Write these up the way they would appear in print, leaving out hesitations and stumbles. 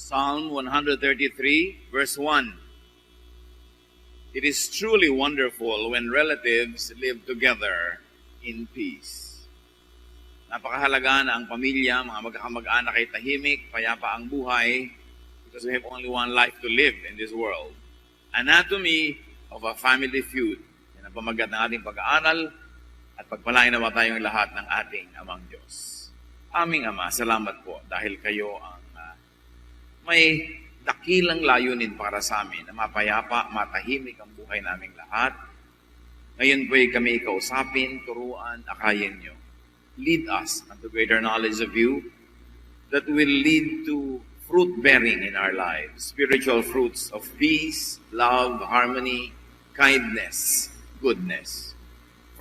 Psalm 133, verse 1. It is truly wonderful when relatives live together in peace. Napakahalaga na ang pamilya, mga magkakamag-anak ay tahimik, payapa ang buhay, because we have only one life to live in this world. Anatomy of a Family Feud. Yan ang pamagat ng ating pag-aaral at pagpalain nawa tayong lahat ng ating Amang Diyos. Aming Ama, salamat po dahil kayo ang may dakilang layunin para sa amin na mapayapa, matahimik ang buhay naming lahat. Ngayon po ay kami kausapin, turuan, akayin nyo. Lead us unto greater knowledge of you that will lead to fruit-bearing in our lives. Spiritual fruits of peace, love, harmony, kindness, goodness.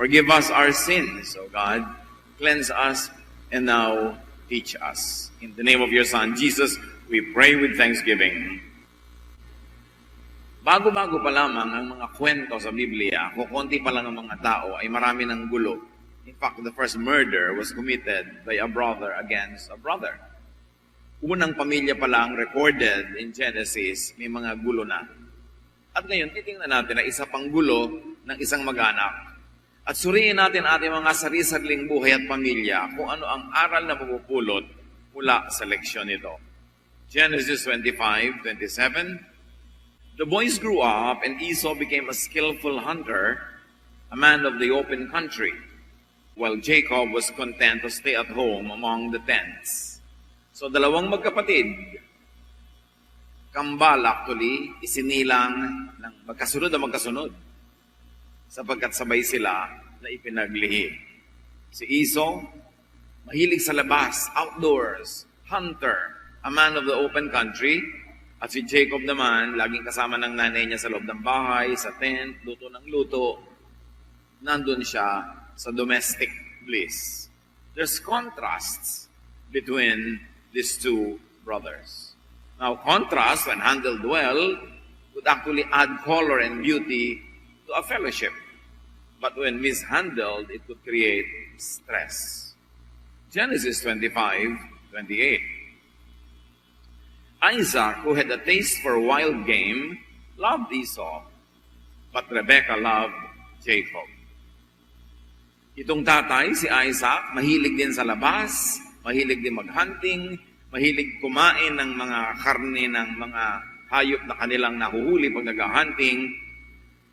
Forgive us our sins, O God. Cleanse us and now teach us. In the name of your Son, Jesus, we pray with thanksgiving. Bago-bago pa lamang ang mga kwento sa Biblia, kukunti pa lang ang mga tao, ay marami ng gulo. In fact, the first murder was committed by a brother against a brother. Unang pamilya pa lang recorded in Genesis, may mga gulo na. At ngayon, titingnan natin na isa pang gulo ng isang mag-anak. At suriin natin ating mga sarili-sariling buhay at pamilya kung ano ang aral na mapupulot mula sa leksyon nito. Genesis 25:27. The boys grew up and Esau became a skillful hunter, a man of the open country, while Jacob was content to stay at home among the tents. So dalawang magkapatid, kambal actually, isinilang ng magkasunod na magkasunod sapagkat sabay sila na ipinaglihi. Si Esau, mahilig sa labas, outdoors, hunter, a man of the open country, at si Jacob naman, laging kasama ng nanay niya sa loob ng bahay, sa tent, luto ng luto. Nandun siya sa domestic bliss. There's contrasts between these two brothers. Now, contrast, when handled well, would actually add color and beauty to a fellowship. But when mishandled, it could create stress. Genesis 25:28. Isaac, who had a taste for wild game, loved Esau, but Rebekah loved Jacob. Itong tatay, si Isaac, mahilig din sa labas, mahilig din mag-hunting, mahilig kumain ng mga karne ng mga hayop na kanilang nahuhuli pag nag-hunting.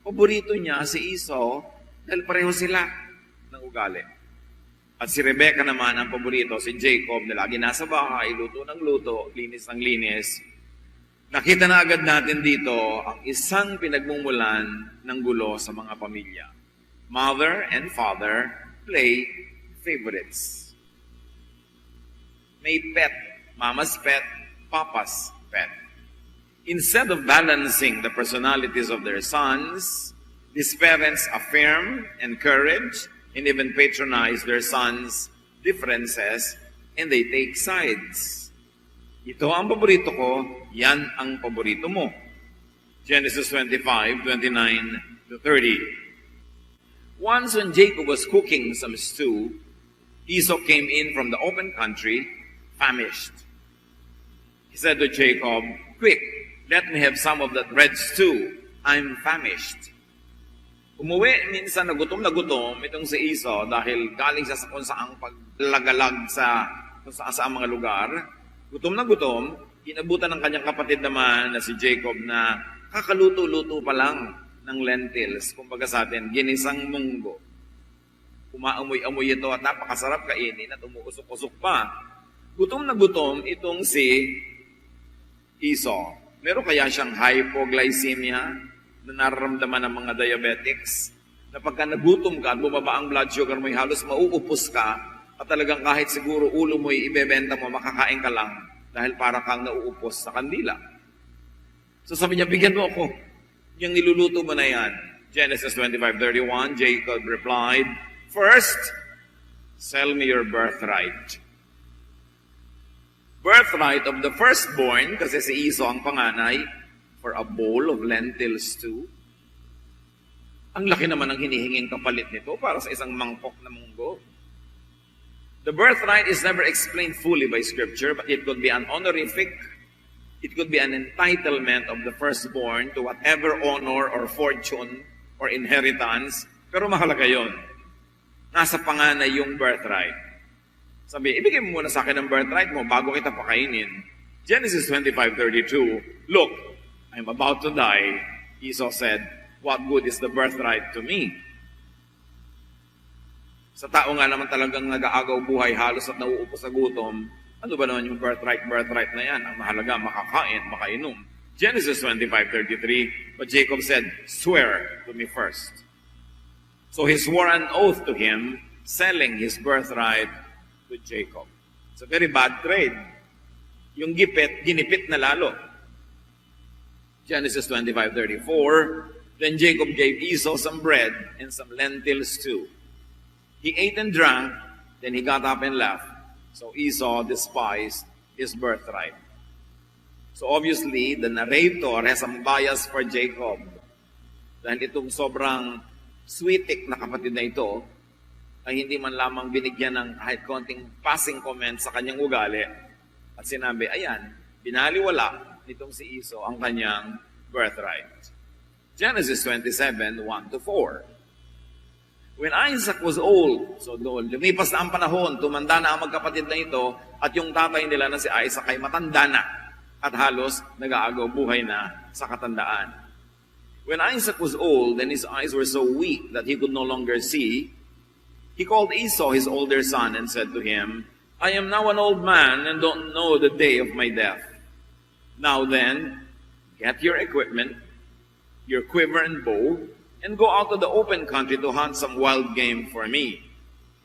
Paborito niya si Esau dahil pareho sila ng ugali. At si Rebekah naman ang paborito, si Jacob, na lagi nasa bahay, luto ng luto, linis ng linis. Nakita na agad natin dito ang isang pinagmumulan ng gulo sa mga pamilya. Mother and father play favorites. May pet, mama's pet, papa's pet. Instead of balancing the personalities of their sons, these parents affirm, encourage, and even patronize their sons' differences, and they take sides. Ito ang paborito ko, yan ang paborito mo. Genesis 25:29-30. Once when Jacob was cooking some stew, Esau came in from the open country, famished. He said to Jacob, "Quick, let me have some of that red stew. I'm famished." Umuwi minsan na gutom itong si Esau dahil galing siya sa kung saang paglagalag sa kung saan mga lugar. Gutom na gutom, inabutan ng kanyang kapatid naman na si Jacob na kakaluto-luto pa lang ng lentils. Kumbaga sa atin, ginisang munggo. Umaamoy-amoy ito at napakasarap kainin at umuusok-usok pa. Gutom na gutom itong si Esau. Meron kaya siyang hypoglycemia na nararamdaman ng mga diabetics, na pagka nagutom ka at bumaba ang blood sugar mo, halos mauupos ka, at talagang kahit siguro ulo mo ibebenta mo, makakain ka lang, dahil para kang nauupos sa kandila. So sabi niya, bigyan mo ako. Yung niluluto mo na yan. Genesis 25:31, Jacob replied, "First, sell me your birthright." Birthright of the firstborn, kasi si Esau ang panganay, for a bowl of lentil stew. Ang laki naman ng hinihinging kapalit nito para sa isang mangkok na munggo. The birthright is never explained fully by Scripture, but it could be an honorific It could be an entitlement of the firstborn to whatever honor or fortune or inheritance, pero mahalaga yon. Nasa panganay yung birthright. Sabi, ibigay mo muna sa akin ang birthright mo bago kita pakainin. Genesis 25:32, look, I'm about to die. Esau said, what good is the birthright to me? Sa tao nga naman talagang nag-aagaw buhay halos at nauupo sa gutom, ano ba naman yung birthright na yan? Ang mahalaga, makakain, makainom. Genesis 25:33, but Jacob said, swear to me first. So he swore an oath to him, selling his birthright to Jacob. It's a very bad trade. Yung gipit, ginipit na lalo. Genesis 25:34, then Jacob gave Esau some bread and some lentil stew. He ate and drank, then he got up and left. So Esau despised his birthright. So obviously, the narrator has some bias for Jacob. Dahil itong sobrang sweetik na kapatid na ito, ay hindi man lamang binigyan ng kahit konting passing comment sa kanyang ugali. At sinabi, ayan, binaliwala nitong si Esau ang kanyang birthright. Genesis 27:1-4. When Isaac was old, so lumipas na ang panahon, tumanda na ang magkapatid na ito, at yung tatay nila na si Isaac ay matanda na, at halos nag-aagaw buhay na sa katandaan. When Isaac was old and his eyes were so weak that he could no longer see, he called Esau his older son and said to him, I am now an old man and don't know the day of my death. Now then, get your equipment, your quiver and bow, and go out to the open country to hunt some wild game for me.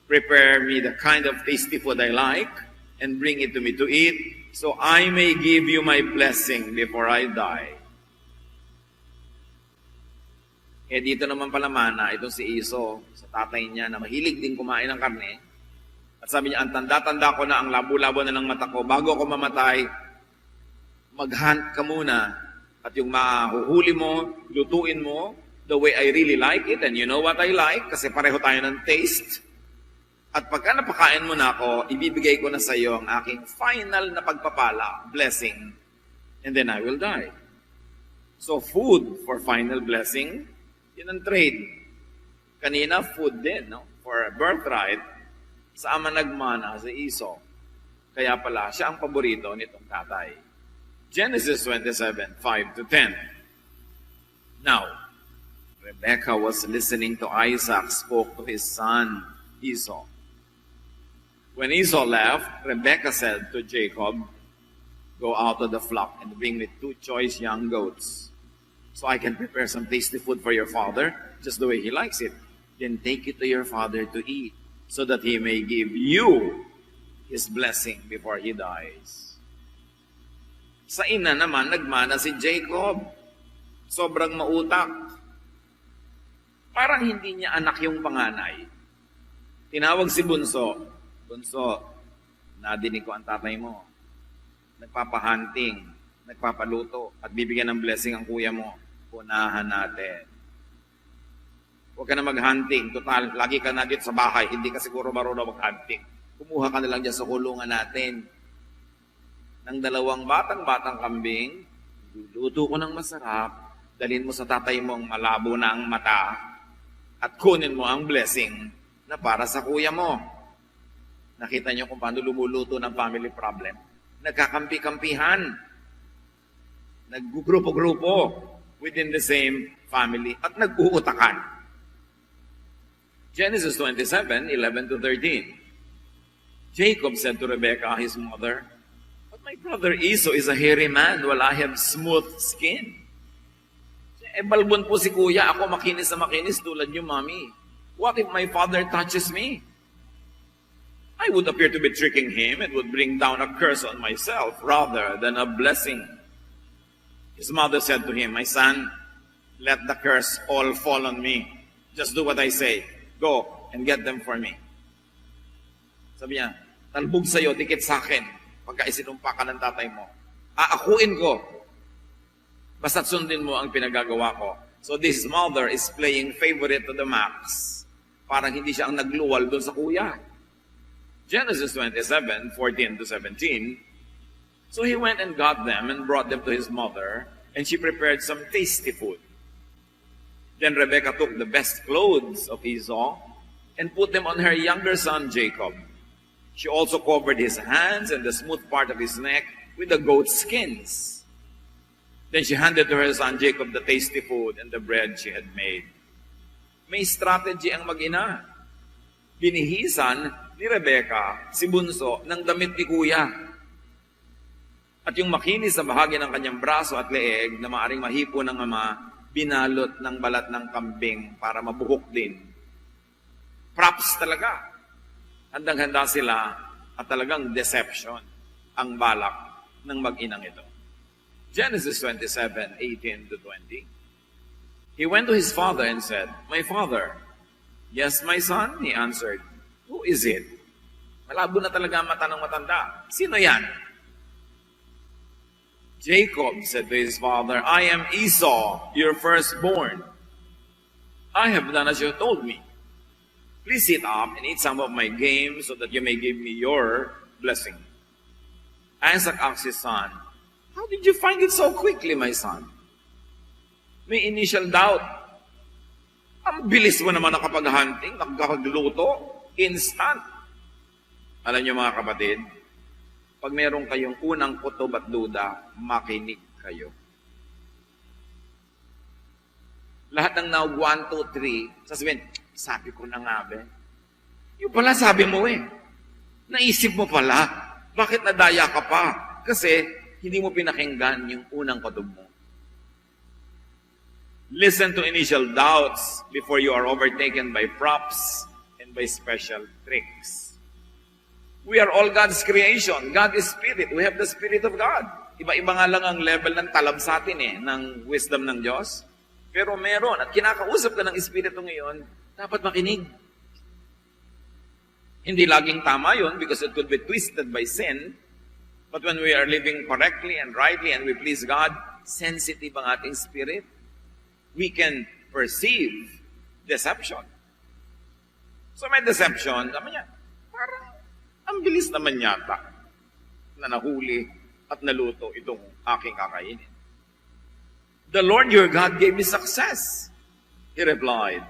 Prepare me the kind of tasty food I like, and bring it to me to eat, so I may give you my blessing before I die. Eh dito naman pala mana, itong si Esau, sa tatay niya na mahilig din kumain ng karne. At sabi niya, ang tanda-tanda ko na, ang labo-labo na ng mata ko, bago ako mamatay, mag-hunt ka muna. At yung mahuhuli mo, lutuin mo, the way I really like it, and you know what I like, kasi pareho tayo ng taste. At pagka napakain mo na ako, ibibigay ko na sa iyo ang aking final na pagpapala, blessing, and then I will die. So food for final blessing, yun ang trade. Kanina, food din, no? For a birthright, sa ama nagmana, sa Esau. Kaya pala, siya ang paborito nitong tatay. Genesis 27:5-10. Now, Rebekah was listening to Isaac spoke to his son Esau. When Esau left, Rebekah said to Jacob, go out to the flock and bring me 2 choice young goats, so I can prepare some tasty food for your father, just the way he likes it. Then take it to your father to eat, so that he may give you his blessing before he dies. Sa ina naman, nagmana si Jacob. Sobrang mautak. Parang hindi niya anak yung panganay. Tinawag si Bunso. Bunso, nadinig ko ang tatay mo. Nagpapahunting, nagpapaluto, at bibigyan ng blessing ang kuya mo. Punahan natin. Huwag ka na mag-hunting. Total, lagi ka na dito sa bahay. Hindi ka siguro marunong mag-hunting. Kumuha ka na lang dyan sa kulungan natin. Ng 2 batang kambing, luluto ko ng masarap, dalhin mo sa tatay mong malabo na ang mata, at kunin mo ang blessing na para sa kuya mo. Nakita niyo kung paano lumuluto ng family problem. Nagkakampi-kampihan. Naggrupo-grupo within the same family at nag-uutakan. Genesis 27:11-13. Jacob said to Rebekah, his mother, but my brother Esau is a hairy man while I have smooth skin. Balbon po si kuya, ako makinis na makinis tulad niyo, mami. What if my father touches me? I would appear to be tricking him and would bring down a curse on myself rather than a blessing. His mother said to him, my son, let the curse all fall on me. Just do what I say. Go and get them for me. Sabi niya, talbog sa'yo, dikit sa akin, pagka isinumpa ka ng tatay mo. Aakuin ko. Basta't sundin mo ang pinagagawa ko. So this mother is playing favorite to the max. Parang hindi siya ang nagluwal doon sa kuya. Genesis 27:14-17. So he went and got them and brought them to his mother, and she prepared some tasty food. Then Rebekah took the best clothes of Esau and put them on her younger son Jacob. She also covered his hands and the smooth part of his neck with the goat skins. Then she handed to her son Jacob the tasty food and the bread she had made. May strategy ang mag-ina. Binihisan ni Rebekah si bunso ng damit ni kuya. At yung makinis na bahagi ng kanyang braso at leeg na maaring mahipo ng ama, binalot ng balat ng kambing para mabuhok din. Props talaga. Handang-handa sila at talagang deception ang balak ng mag-inang ito. Genesis 27:18-20. He went to his father and said, "My father." "Yes, my son," he answered. "Who is it?" Malabo na talaga ang mata ng matanda. "Sino yan?" Jacob said to his father, "I am Esau, your firstborn. I have done as you told me. Please sit up and eat some of my game so that you may give me your blessing." Isaac asked his son, "How did you find it so quickly, my son?" May initial doubt. Ang bilis mo naman nakapag-hunting, nakapagluto, instant. Alam niyo mga kapatid, pag meron kayong unang kutob at duda, makinig kayo. Lahat ng now 1, 2, 3, sasabihin, sabi ko na nga be. Yung pala sabi mo eh. Naisip mo pala. Bakit nadaya ka pa? Kasi hindi mo pinakinggan yung unang kutob mo. Listen to initial doubts before you are overtaken by props and by special tricks. We are all God's creation. God is Spirit. We have the Spirit of God. Iba-iba nga lang ang level ng talab sa atin ng wisdom ng Diyos. Pero meron. At kinakausap ka ng Espiritu ngayon, dapat makinig. Hindi laging tama yun because it could be twisted by sin. But when we are living correctly and rightly and we please God, sensitive ang ating spirit. We can perceive deception. So may deception, naman yan, parang ang bilis naman yata na nahuli at naluto itong aking kakainin. "The Lord your God gave me success," he replied.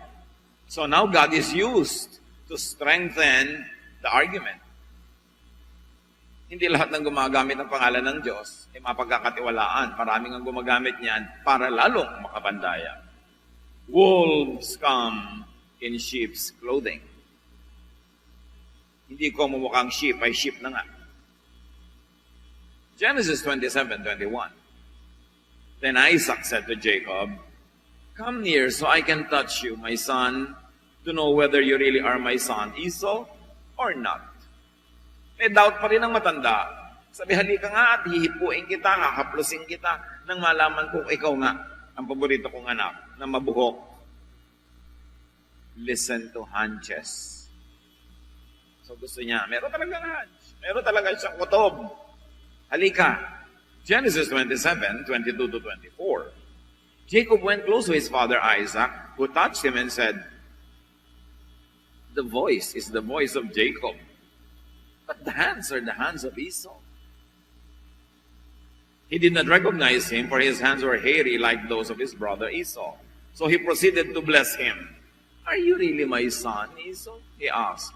So now God is used to strengthen the argument. Hindi lahat ng gumagamit ng pangalan ng Diyos ay mapagkakatiwalaan. Maraming ang gumagamit niyan para lalong makapandaya. Wolves come in sheep's clothing. Hindi ko mumukhang sheep, ay sheep na nga. Genesis 27:21. Then Isaac said to Jacob, "Come near so I can touch you, my son, to know whether you really are my son Esau or not." May doubt pa rin ang matanda. Sabi, halika nga at hihipuin kita, hakaplusin kita, nang malaman kung ikaw nga ang paborito kong anak na mabuhok. Listen to hunches. So gusto niya, meron talagang hunch. Meron talaga siyang kutob. Halika. Genesis 27:22-24. Jacob went close to his father Isaac, who touched him and said, "The voice is the voice of Jacob, but the hands are the hands of Esau." He did not recognize him, for his hands were hairy like those of his brother Esau. So he proceeded to bless him. "Are you really my son, Esau?" he asked.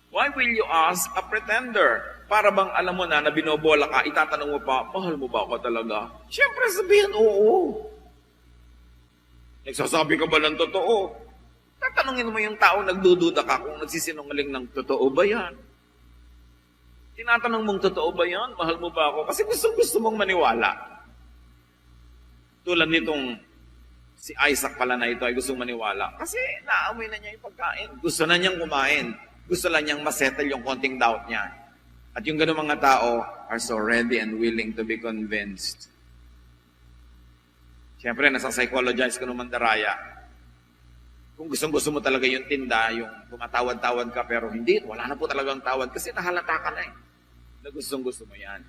"Why will you ask a pretender?" Para bang alam mo na binobola ka, itatanong mo pa, "Mahal mo ba ako talaga?" Siyempre sabihin, oo. Nagsasabi ka ba ng totoo? Tatanungin mo yung tao nagdududa ka kung nagsisinungaling ng totoo ba yan. Tinatanong mong totoo ba yan? Mahal mo ba ako? Kasi gusto mong maniwala. Tulad nitong si Isaac pala na ito ay gustong maniwala. Kasi naamoy na niya yung pagkain. Gusto na niyang kumain. Gusto lang niyang masettle yung konting doubt niya. At yung ganun mga tao are so ready and willing to be convinced. Siyempre, nasa-psychologize ka naman daraya. Kung gusto mo talaga yung tinda, yung tumatawad-tawad ka, pero hindi, wala na po talagang tawad kasi nahalata ka na na gusto mo yan.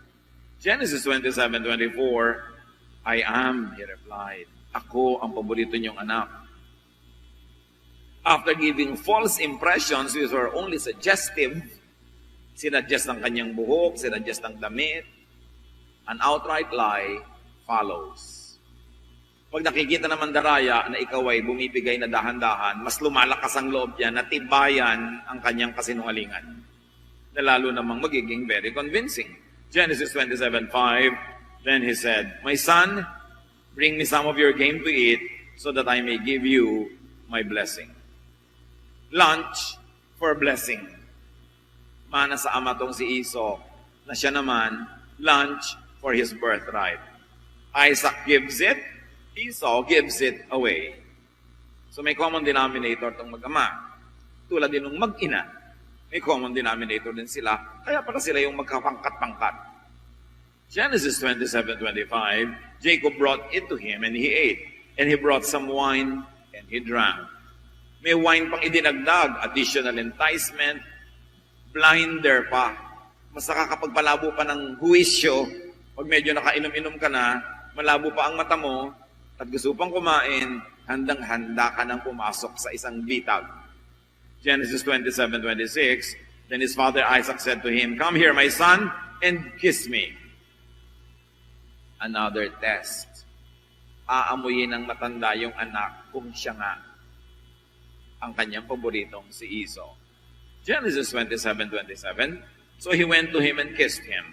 Genesis 27:24, "I am," he replied. "Ako ang paborito niyong anak." After giving false impressions which were only suggestive, sinadjust ang kanyang buhok, sinadjust ang damit, An outright lie follows. Pag nakikita naman daraya na ikaw ay bumibigay na dahan-dahan, mas lumalakas ang loob niya na tibayan ang kanyang kasinungalingan. Na lalo namang magiging very convincing. Genesis 27:5, then he said, "My son, bring me some of your game to eat so that I may give you my blessing." Lunch for blessing. Mana sa ama tong si Esau na siya naman lunch for his birthright. Isaac gives it, Esau gives it away. So may common denominator tong mag-ama. Tulad din ng mag-ina, may common denominator din sila. Kaya pala sila yung magkapangkat-pangkat. Genesis 27:25, Jacob brought it to him and he ate. And he brought some wine and he drank. May wine pang idinagdag, additional enticement, blinder pa. Mas nakakapagpalabo pa ng huwisyo, pag medyo nakainom-inom ka na, malabo pa ang mata mo, at gusto pang kumain, handang-handa ka nang pumasok sa isang bitag. Genesis 27:26, then his father Isaac said to him, "Come here, my son, and kiss me." Another test. Aamuyin ng matanda yung anak kung siya nga ang kanyang paboritong si Esau. Genesis 27:27, so he went to him and kissed him.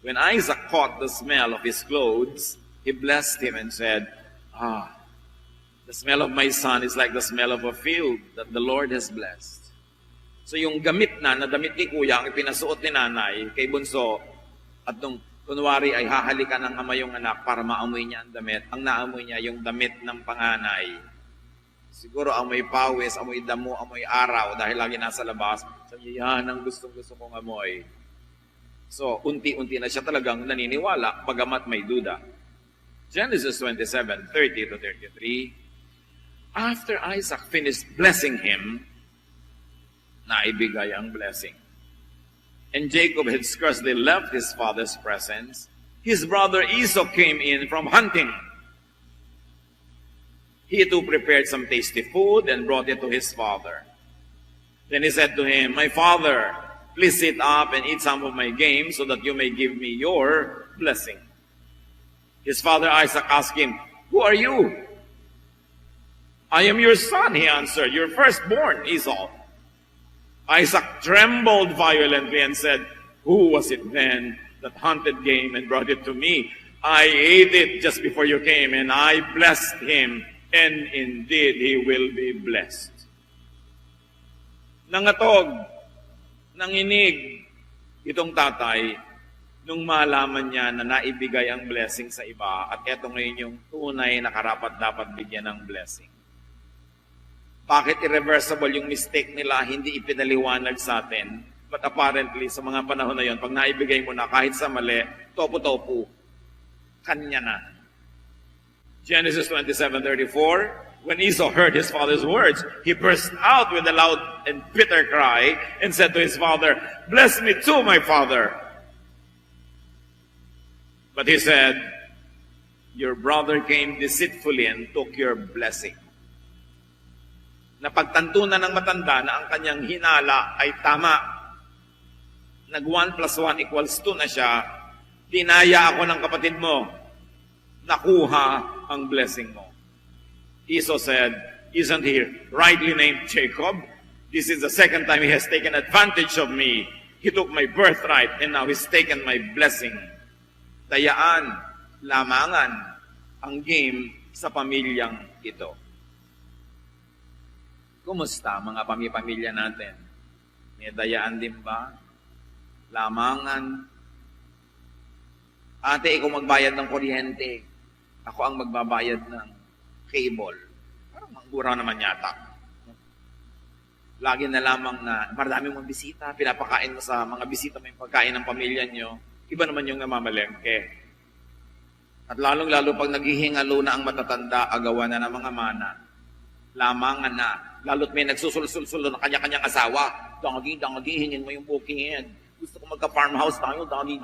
When Isaac caught the smell of his clothes, he blessed him and said, the smell of my son is like the smell of a field that the Lord has blessed. So yung gamit na damit ni kuya ang ipinasuot ni nanay kay bunso, at nung kunwari ay hahalikan ng ama yung anak para maamoy niya ang damit, ang naamoy niya yung damit ng panganay. Siguro amoy pawis, amoy damo, amoy araw dahil lagi nasa labas. Sabi, yan ang gustong-gusto kong amoy. So, unti-unti na siya talagang naniniwala, bagamat may duda. Genesis 27:30-33, after Isaac finished blessing him, naibigay ang blessing. And Jacob had scarcely left his father's presence. His brother Esau came in from hunting. He too prepared some tasty food and brought it to his father. Then he said to him, "My father, please sit up and eat some of my game so that you may give me your blessing." His father Isaac asked him, "Who are you?" "I am your son," he answered, "your firstborn, Esau." Isaac trembled violently and said, "Who was it then that hunted game and brought it to me? I ate it just before you came, and I blessed him. And indeed, he will be blessed." Nangatog, nanginig itong tatay nung malaman niya na naibigay ang blessing sa iba at eto ngayon yung tunay na karapat-dapat bigyan ng blessing. Bakit irreversible yung mistake nila, hindi ipinaliwanag sa atin? But apparently, sa mga panahon na yon, pag naibigay mo na kahit sa mali, topo-topo, kanya na. Genesis 27:34, when Esau heard his father's words, he burst out with a loud and bitter cry and said to his father, "Bless me too, my father." But he said, "Your brother came deceitfully and took your blessing." Napagtantunan ng matanda na ang kanyang hinala ay tama. Nag 1 + 1 = 2 na siya. Dinaya ako ng kapatid mo. Nakuha ang blessing mo. Esau said, "Isn't he rightly named Jacob? This is the second time he has taken advantage of me. He took my birthright and now he's taken my blessing." Dayaan, lamangan ang game sa pamilyang ito. Kumusta mga pamilya natin? May dayaan din ba? Lamangan. Ate, ikaw magbayad ng kuryente. Ako ang magbabayad ng cable. Parang manggura naman yata. Lagi na lamang na marami mong bisita, pinapakain mo sa mga bisita mo yung pagkain ng pamilya nyo, iba naman yung namamalengke. At lalong-lalo pag naghihingalo na ang matatanda, agawan na ng mga mana. Lamangan na. Lalo't may nagsusul-sul-sul ng kanya-kanyang asawa. Dagi, hingin mo yung bukid. Gusto ko magka-farmhouse tayo, dagi.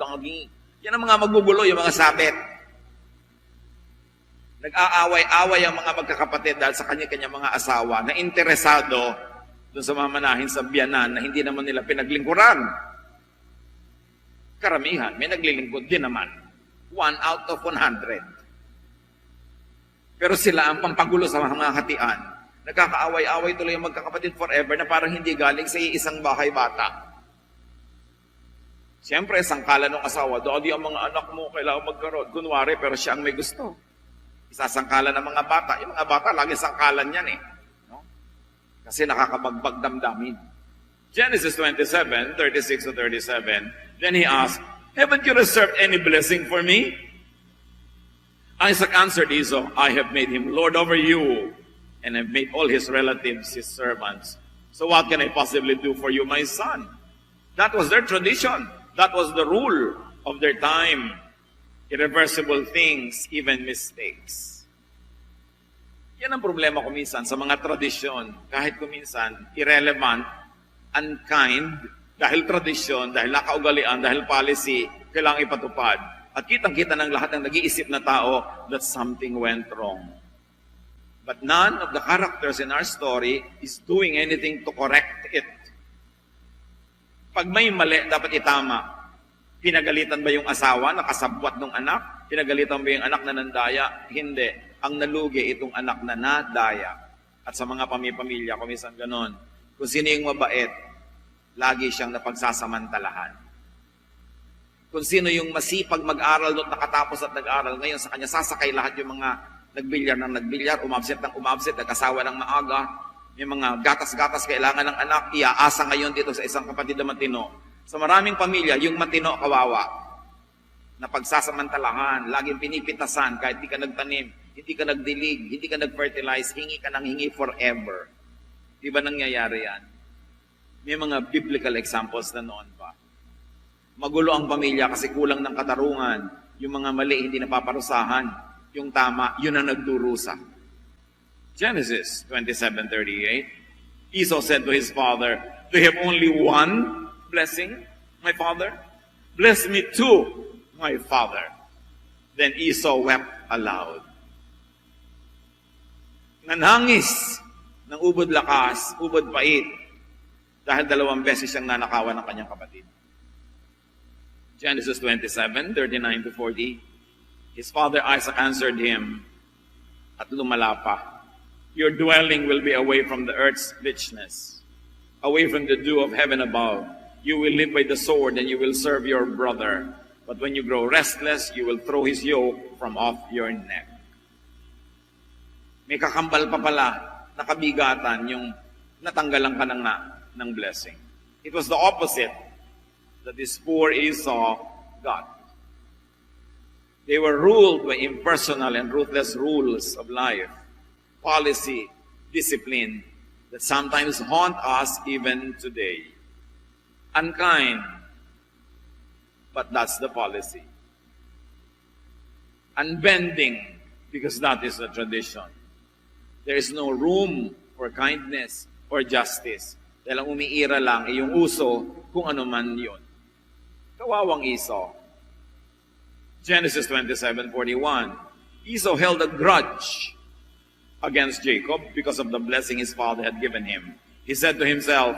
Yan ang mga magbubulo, yung mga sabit. Nag-aaway-away ang mga magkakapatid dahil sa kanya-kanya mga asawa na interesado doon sa mamanahin sa biyanan na hindi naman nila pinaglingkuran. Karamihan, may naglilingkod din naman. 1 out of 100. Pero sila ang pampagulo sa mga hatian. Nagkakaaway-away tuloy ang magkakapatid forever na parang hindi galing sa isang bahay bata. Siyempre, sangkalan ng asawa, Daddy, ang mga anak mo kailangan magkaroon. Kunwari, pero siya ang may gusto. Isasangkalan ng mga bata. Yung mga bata, lagi sangkalan yan eh. No? Kasi nakakabagbag damdamin. Genesis 27, 36 to 37, then he asked, haven't you reserved any blessing for me? Isaac answered Esau, I have made him Lord over you, and have made all his relatives his servants. So what can I possibly do for you, my son? That was their tradition. That was the rule of their time. Irreversible things, even mistakes. Yan ang problema kuminsan sa mga tradisyon. Kahit kuminsan, irrelevant, unkind, dahil tradisyon, dahil nakaugalian, dahil policy, kailangang ipatupad. At kitang-kita ng lahat ng nag-iisip na tao that something went wrong. But none of the characters in our story is doing anything to correct it. Pag may mali, dapat itama. Pinagalitan ba yung asawa, nakasabwat ng anak? Pinagalitan ba yung anak na nandaya? Hindi. Ang nalugi itong anak na nadaya. At sa mga pamilya, kumisan ganon. Kung sino yung mabait, lagi siyang napagsasamantalahan. Kung sino yung masipag mag-aral doon, nakatapos at nag-aral, ngayon sa kanya sasakay lahat yung mga nagbilyar ng nagbilyar, umabsent ng umabsent, nag-asawa ng maaga, may mga gatas-gatas kailangan ng anak, iaasa ngayon dito sa isang kapatid na matino. Sa maraming pamilya, yung matino kawawa, na pagsasamantalahan, laging pinipitasan, kahit hindi ka nagtanim, hindi ka nagdilig, hindi ka nag-fertilize, hingi ka ng hingi forever. Di ba nangyayari yan? May mga biblical examples na noon pa. Magulo ang pamilya kasi kulang ng katarungan. Yung mga mali, hindi napaparusahan. Yung tama, yun ang nagdurusa. Genesis 27:38. Esau said to his father, do you have only one blessing, my father? Bless me too, my father. Then Esau wept aloud. Nanhangis ng ubod lakas, ubod pait, dahil 2 beses siyang nanakawan ng kanyang kapatid. Genesis 27:39 to 40. His father Isaac answered him, at lumala pa, your dwelling will be away from the earth's richness, away from the dew of heaven above. You will live by the sword, and you will serve your brother. But when you grow restless, you will throw his yoke from off your neck. May kakambal pa pala, nakabigatan, yung natanggalan ka ng blessing. It was the opposite that this poor Esau got. They were ruled by impersonal and ruthless rules of life, policy, discipline, that sometimes haunt us even today. Unkind, but that's the policy. Unbending, because that is the tradition. There is no room for kindness or justice. Dahil ang umiira lang ay yung uso kung ano man yun. Kawawang Esau. Genesis 27:41. Esau held a grudge against Jacob because of the blessing his father had given him. He said to himself,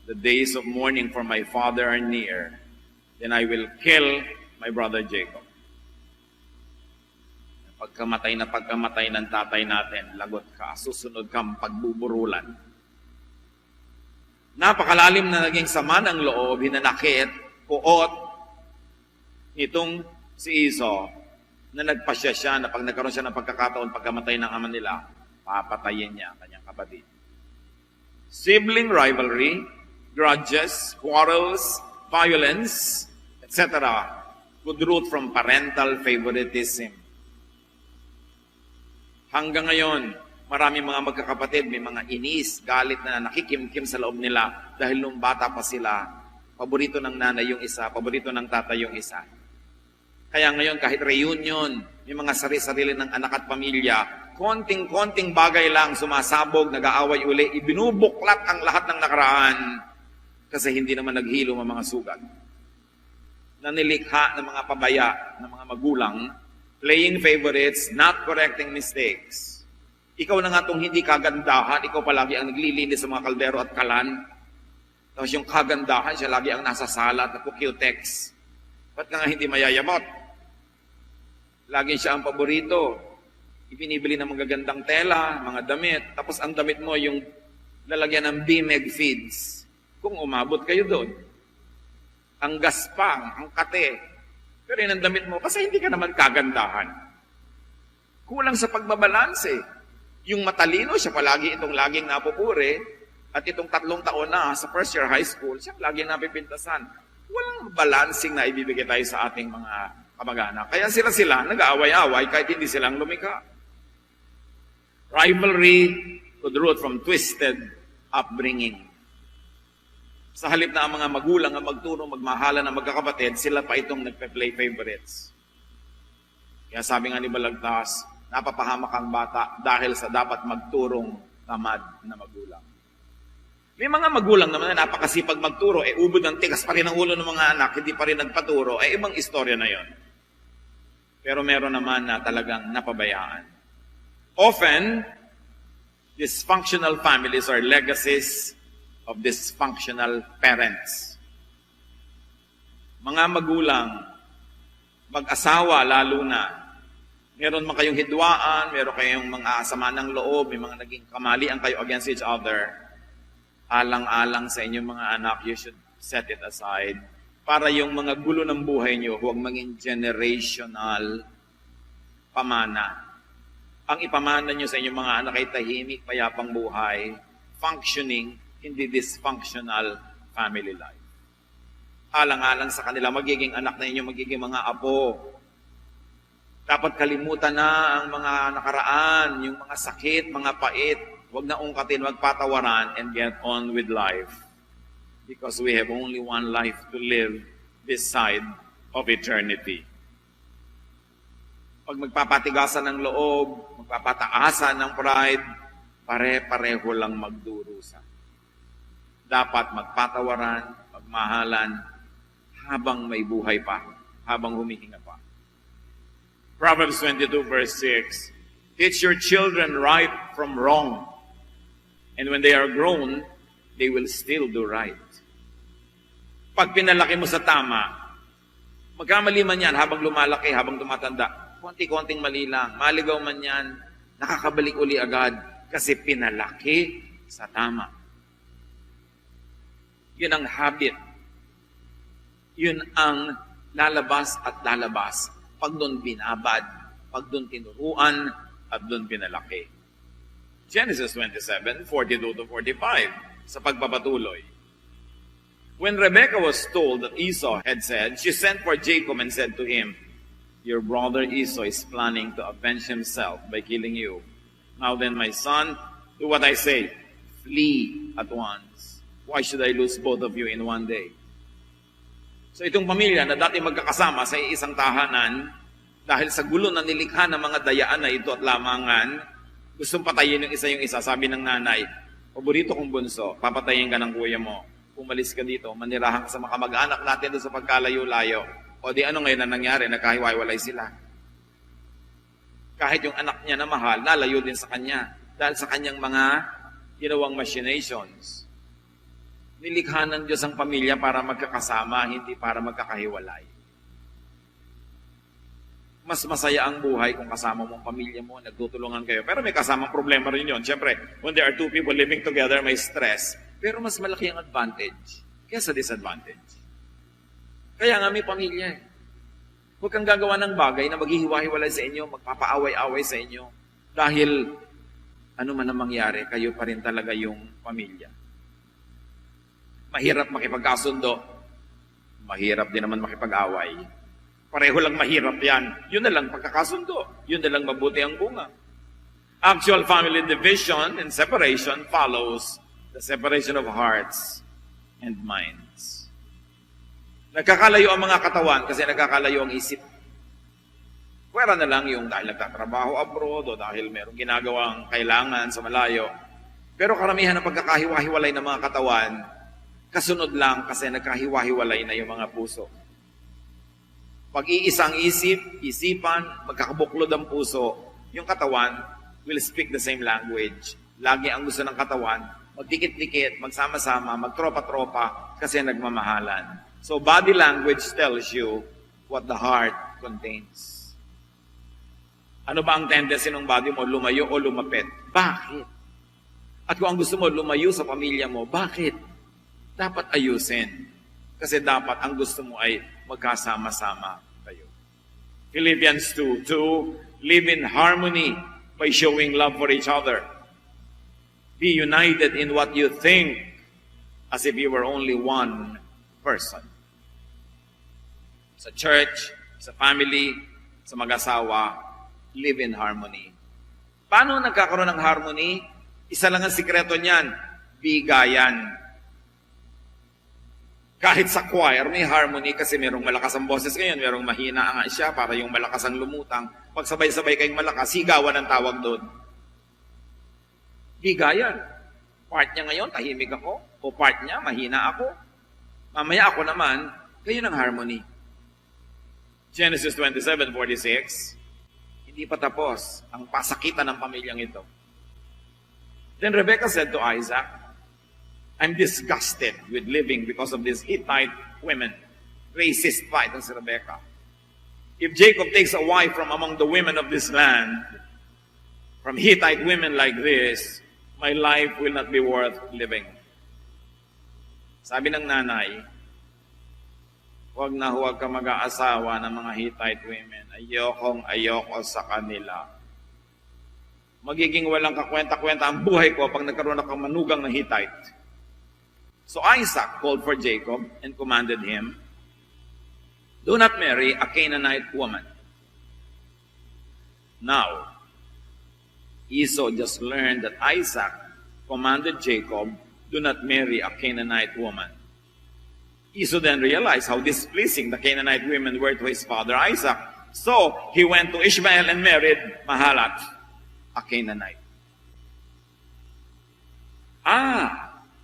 the days of mourning for my father are near. Then I will kill my brother Jacob. Pagkamatay ng tatay natin, lagot ka, susunod kang pagbuburulan. Napakalalim na naging sama ng loob, hinanakit, puot, itong si Esau, na nagpasya siya na pag nagkaroon siya ng pagkakataon pagkamatay ng ama nila, papatayin niya ang kanyang kapatid. Sibling rivalry, grudges, quarrels, violence, etc. could root from parental favoritism. Hanggang ngayon, maraming mga magkakapatid, may mga inis, galit na nakikimkim sa loob nila dahil nung bata pa sila, paborito ng nanay yung isa, paborito ng tatay yung isa. Kaya ngayon, kahit reunion, yung mga sarili-sarili ng anak at pamilya, konting-konting bagay lang, sumasabog, nag-aaway uli, ibinubuklat ang lahat ng nakaraan kasi hindi naman naghilo ang mga sugat. Nanilikha ng mga pabaya, ng mga magulang, playing favorites, not correcting mistakes. Ikaw na nga itong hindi kagandahan, ikaw palagi ang naglilinis sa mga kaldero at kalan. Tapos yung kagandahan, siya lagi ang nasa sala at nagkukyutex. Ba't ka nga hindi mayayabot? Laging siya ang paborito. Ibinibili ng magagandang tela, mga damit. Tapos ang damit mo yung lalagyan ng BMEG feeds. Kung umabot kayo doon. Ang gaspang, ang kate. Pero yun ang damit mo kasi hindi ka naman kagandahan. Kulang sa pagbabalanse. Yung matalino, siya palagi itong laging napupuri. At itong 3 taon na sa first year high school, siya laging napipintasan. Walang balancing na ibibigay tayo sa ating mga kamag-anak. Kaya sila nag-aaway-away kahit hindi silang lumika. Rivalry could root from twisted upbringing. Sa halip na ang mga magulang ang magturo, magmahalan ng magkakapatid, sila pa itong nagpe-play favorites. Kaya sabi nga ni Balagtas, napapahamak ang bata dahil sa dapat magturong tamad na magulang. May mga magulang naman na napakasipag magturo, ubod ng tigas pa rin ang ulo ng mga anak, hindi pa rin nagpaturo, ibang istorya na yon. Pero meron naman na talagang napabayaan. Often, dysfunctional families are legacies of dysfunctional parents. Mga magulang, mag-asawa lalo na, meron man kayong hidwaan, meron kayong mga sama ng loob, may mga naging kamalian kayo against each other, alang-alang sa inyong mga anak, you should set it aside para yung mga gulo ng buhay nyo huwag maging generational pamana. Ang ipamana nyo sa inyong mga anak ay tahimik, payapang buhay, functioning, hindi dysfunctional family life. Alang-alang sa kanila, magiging anak na inyo, magiging mga apo. Dapat kalimutan na ang mga nakaraan, yung mga sakit, mga pait. Huwag na ungkatin, huwag patawaran, and get on with life. Because we have only one life to live this side of eternity. Pag magpapatigasan ng loob, magpapataasan ng pride, pare-pareho lang magdurusa. Dapat magpatawaran, magmahalan, habang may buhay pa, habang humihinga pa. Proverbs 22 verse 6, teach your children right from wrong, and when they are grown, they will still do right. Pag pinalaki mo sa tama, magkamali man yan habang lumalaki, habang tumatanda, konti-konting mali lang. Maligaw man yan, nakakabalik uli agad kasi pinalaki sa tama. Yun ang habit. Yun ang lalabas at lalabas. Pag doon binabad, pag doon tinuruan, at doon pinalaki. Genesis 27, 42 to 45, sa pagpapatuloy. When Rebekah was told that Esau had said, she sent for Jacob and said to him, your brother Esau is planning to avenge himself by killing you. Now then, my son, do what I say. Flee at once. Why should I lose both of you in one day? So itong pamilya na dati magkakasama sa isang tahanan, dahil sa gulo na nilikha ng mga dayaan na ito at lamangan, gustong patayin yung isa, sabi ng nanay, paborito kong bunso, papatayin ka ng kuya mo. Umalis ka dito, manirahan ka sa mga kamag-anak natin doon sa pagkalayo-layo. O di ano ngayon na nangyari, nagkahiwa-hiwalay sila. Kahit yung anak niya na mahal, lalayo din sa kanya. Dahil sa kanyang mga ginawang machinations. Nilikha ng Diyos ang pamilya para magkakasama, hindi para magkakahiwalay. Mas masaya ang buhay kung kasama mo ang pamilya mo, nagtutulungan kayo. Pero may kasamang problema rin yun. Siyempre, when there are two people living together, may stress. Pero mas malaki ang advantage kaysa disadvantage. Kaya nga may pamilya. Huwag kang gagawa ng bagay na maghihiwa-hiwalay sa inyo, magpapaaway-away sa inyo. Dahil ano man ang mangyari, kayo pa rin talaga yung pamilya. Mahirap makipagkasundo. Mahirap din naman makipag-away. Pareho lang mahirap yan. Yun na lang pagkakasundo. Yun na lang mabuti ang bunga. Actual family division and separation follows the separation of hearts and minds. Nagkakalayo ang mga katawan kasi nagkakalayo ang isip. Pwera na lang yung dahil nagtatrabaho abroad o dahil merong ginagawang kailangan sa malayo. Pero karamihan ng pagkakahiwa-hiwalay ng mga katawan, kasunod lang kasi nagkahiwa-hiwalay na yung mga puso. Pag-iisang isipan, magkakabuklod ang puso, yung katawan will speak the same language. Lagi ang gusto ng katawan, magdikit-dikit, magsama-sama, magtropa-tropa kasi nagmamahalan. So body language tells you what the heart contains. Ano ba ang tendency ng body mo? Lumayo o lumapit? Bakit? At kung ang gusto mo, lumayo sa pamilya mo, bakit? Dapat ayusin. Kasi dapat ang gusto mo ay magkasama-sama kayo. Philippians 2:2, live in harmony by showing love for each other. Be united in what you think as if you were only one person. Sa church, sa family, sa mag-asawa, live in harmony. Paano nagkakaroon ng harmony? Isa lang ang sikreto niyan, bigayan. Kahit sa choir, may harmony kasi merong malakas ang boses ngayon, merong mahina nga siya para yung malakas ang lumutang. Pag sabay-sabay kayong malakas, sigawan ang tawag doon. Bigayan. Part niya ngayon, tahimik ako. O part niya, mahina ako. Mamaya ako naman, kayo ng harmony. Genesis 27:46, hindi pa tapos ang pasakitan ng pamilyang ito. Then Rebekah said to Isaac, I'm disgusted with living because of these Hittite women. Racist pa itong si Rebekah. If Jacob takes a wife from among the women of this land, from Hittite women like this, my life will not be worth living. Sabi ng nanay, huwag ka mag-aasawa ng mga Hittite women. Ayoko sa kanila. Magiging walang kakwenta-kwenta ang buhay ko pag nagkaroon ako ng manugang na Hittite. So Isaac called for Jacob and commanded him, do not marry a Canaanite woman. Now, Esau just learned that Isaac commanded Jacob, do not marry a Canaanite woman. Esau then realized how displeasing the Canaanite women were to his father Isaac. So, he went to Ishmael and married Mahalat, a Canaanite.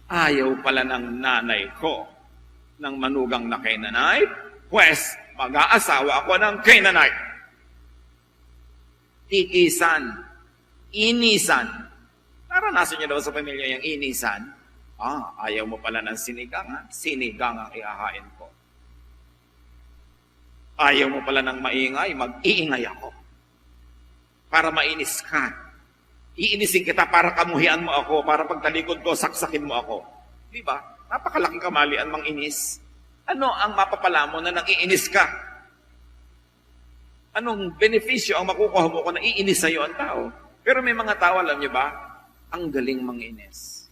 Ayaw pala ng nanay ko ng manugang na Canaanite, pues mag-aasawa ako ng Canaanite. Tikisan, inisan. Naranasan niyo daw sa pamilya yung inisan? Ayaw mo pala ng sinigang, sinigang ang ihahain ko. Ayaw mo pala ng maingay, mag-iingay ako. Para mainis ka. Iinisin kita para kamuhian mo ako, para pagtalikod ko, saksakin mo ako. Di ba? Napakalaking kamalian mang inis. Ano ang mapapala mo na nang-iinis ka? Anong benepisyo ang makukuha mo kung naiinis sa'yo ang tao? Pero may mga tao, alam niyo ba, ang galing manginis.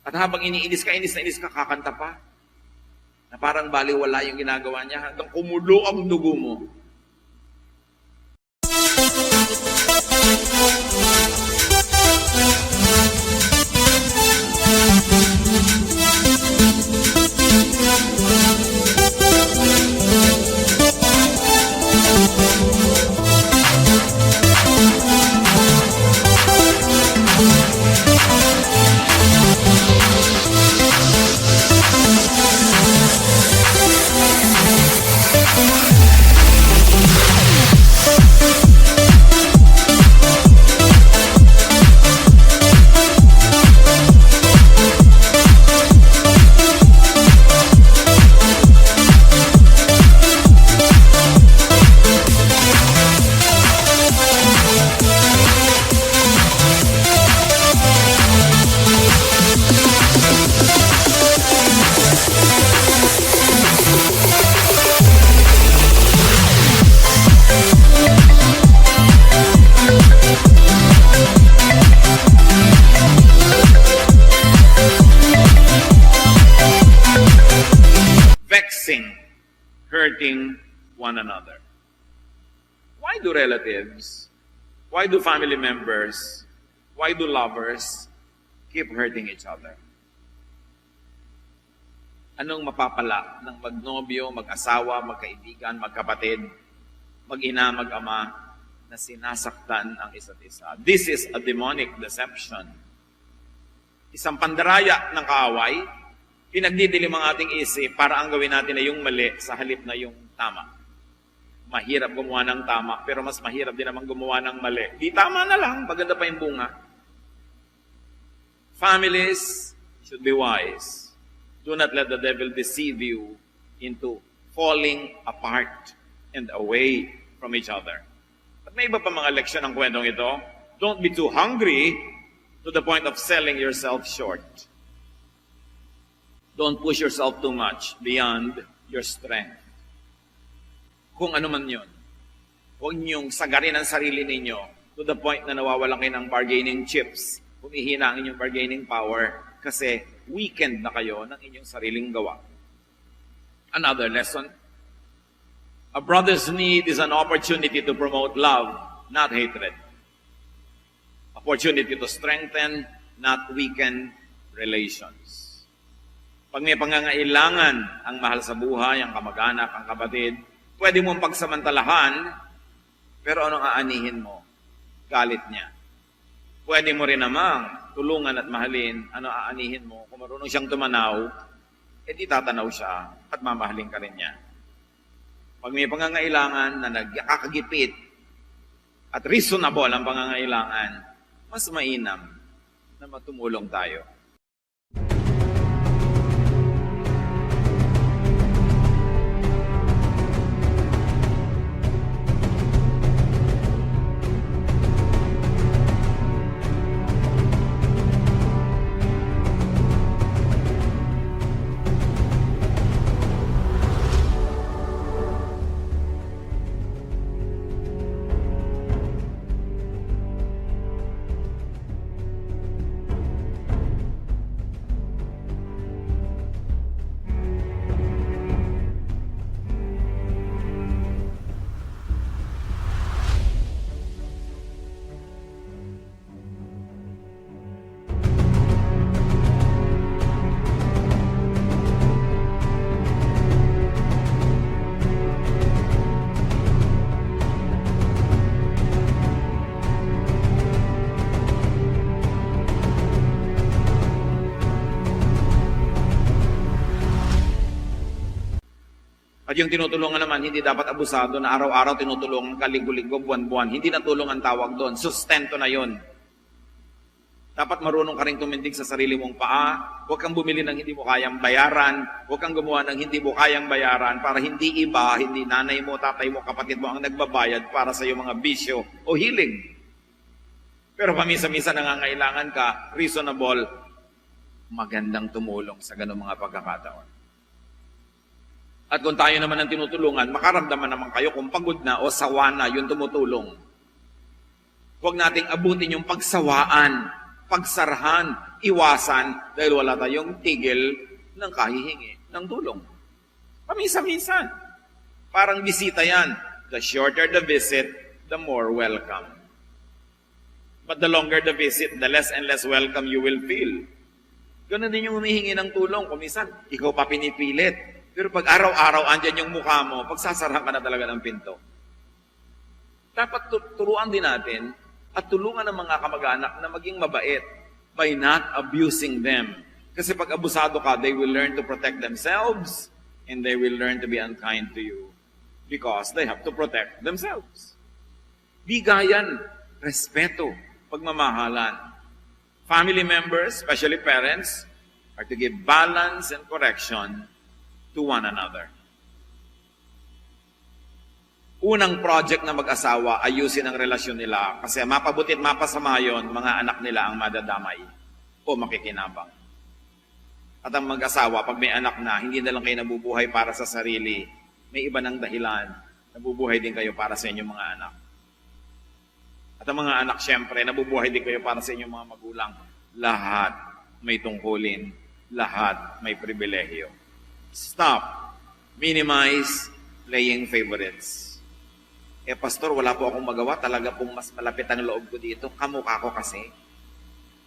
At habang iniinis ka, kakanta pa. Na parang baliwala yung ginagawa niya hanggang kumulo ang dugo mo. Hurting one another. Why do relatives, why do family members, why do lovers keep hurting each other? Anong mapapala ng magnobyo, mag-asawa, magkaibigan, magkapatid, mag-ina, mag-ama na sinasaktan ang isa't isa? This is a demonic deception. Isang pandaraya ng kaaway, pinagdidilim ang ating isip para ang gawin natin ay yung mali sa halip na yung tama. Mahirap gumawa ng tama, pero mas mahirap din naman gumawa ng mali. Di tama na lang, maganda pa yung bunga. Families should be wise. Do not let the devil deceive you into falling apart and away from each other. At may iba pa mga leksyon ng kwentong ito. Don't be too hungry to the point of selling yourself short. Don't push yourself too much beyond your strength. Kung ano man yun. Huwag niyong sagarin ang sarili ninyo to the point na nawawalan kayo ng bargaining chips. Humihina ang inyong bargaining power kasi weakened na kayo ng inyong sariling gawa. Another lesson. A brother's need is an opportunity to promote love, not hatred. Opportunity to strengthen, not weaken relations. Pag may pangangailangan ang mahal sa buhay, ang kamag-anak, ang kapatid, pwede mong pagsamantalahan, pero anong aanihin mo? Galit niya. Pwede mo rin namang tulungan at mahalin, ano aanihin mo? Kung marunong siyang tumanaw, edi tatanaw siya at mamahalin ka rin niya. Pag may pangangailangan na nagkakagipit at reasonable ang pangangailangan, mas mainam na matumulong tayo. At yung tinutulungan naman, hindi dapat abusado na araw-araw tinutulungan ka, linggo-linggo, buwan-buwan. Hindi na tulong ang tawag doon. Sustento na yon. Dapat marunong ka rin tumindig sa sarili mong paa. Huwag kang bumili ng hindi mo kayang bayaran. Huwag kang gumawa ng hindi mo kayang bayaran para hindi iba, hindi nanay mo, tatay mo, kapatid mo ang nagbabayad para sa iyong mga bisyo o hiling. Pero paminsan-minsan nangangailangan ka, reasonable, magandang tumulong sa ganung mga pagkakataon. At kung tayo naman ang tinutulungan, makaramdaman naman kayo kung pagod na o sawa na yung tumutulong. Huwag nating abutin yung pagsawaan, pagsarahan, iwasan dahil wala tayong tigil ng kahihingi ng tulong. Paminsan-minsan. Parang bisita yan. The shorter the visit, the more welcome. But the longer the visit, the less and less welcome you will feel. Ganun din yung humihingi ng tulong. Kung minsan, ikaw pa pinipilit. Pero pag araw-araw andyan yung mukha mo, pagsasarahan ka na talaga ng pinto. Dapat turuan din natin at tulungan ng mga kamag-anak na maging mabait by not abusing them. Kasi pag abusado ka, they will learn to protect themselves and they will learn to be unkind to you because they have to protect themselves. Bigayan, respeto, pagmamahalan. Family members, especially parents, are to give balance and correction to one another. Unang project na mag-asawa, ayusin ang relasyon nila kasi mapabuti at mapasama yun, mga anak nila ang madadamay o makikinabang. At ang mag-asawa, pag may anak na, hindi na lang kayo nabubuhay para sa sarili, may iba ng dahilan, nabubuhay din kayo para sa inyong mga anak. At ang mga anak, syempre, nabubuhay din kayo para sa inyong mga magulang. Lahat may tungkulin, lahat may pribilehyo. Stop. Minimize playing favorites. Pastor, wala po akong magawa. Talaga pong mas malapit ang loob ko dito. Kamukha ko kasi.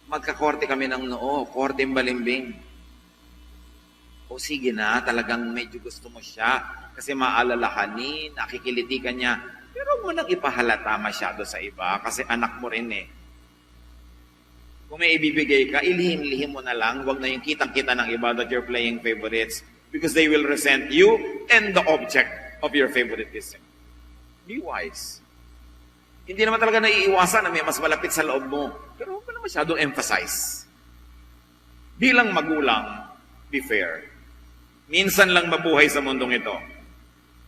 Magkakorte kami ng noo. Korteng balimbing. O sige na, talagang medyo gusto mo siya. Kasi maalalahanin, nakikiliti ka niya. Pero huwag mo nang ipahalata masyado sa iba. Kasi anak mo rin eh. Kung may ibibigay ka, ilihim-lihim mo na lang. Huwag na yung kitang-kita ng iba that you're playing favorites. Because they will resent you and the object of your favoritism. Be wise. Hindi naman talaga naiiwasan na may mas malapit sa loob mo. Pero huwag mo na masyadong emphasize. Bilang magulang, be fair. Minsan lang mabuhay sa mundong ito.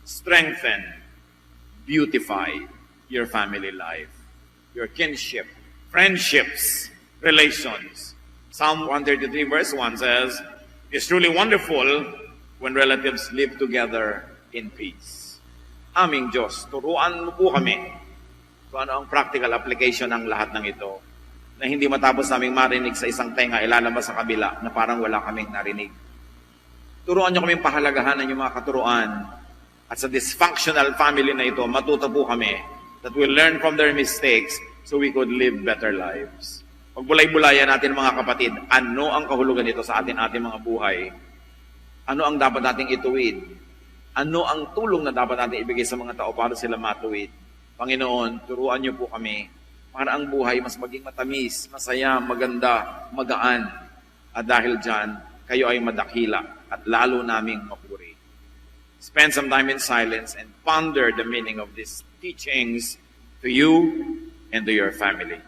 Strengthen, beautify your family life, your kinship, friendships, relations. Psalm 133 verse 1 says, "It's truly wonderful when relatives live together in peace." Aming Diyos, turuan mo po kami kung ano ang practical application ng lahat ng ito, na hindi matapos naming marinig sa isang tenga, ilalabas sa kabila na parang wala kaming narinig. Turuan niyo kaming pahalagahan ng inyong mga katuruan. At sa dysfunctional family na ito, matuto po kami that we learn from their mistakes so we could live better lives. Pagbulay-bulayan natin mga kapatid, ano ang kahulugan nito sa ating mga buhay? Ano ang dapat nating ituwid? Ano ang tulong na dapat natin ibigay sa mga tao para sila matuwid? Panginoon, turuan niyo po kami para ang buhay mas maging matamis, masaya, maganda, magaan. At dahil dyan, kayo ay madakila at lalo naming mapuri. Spend some time in silence and ponder the meaning of these teachings to you and to your family.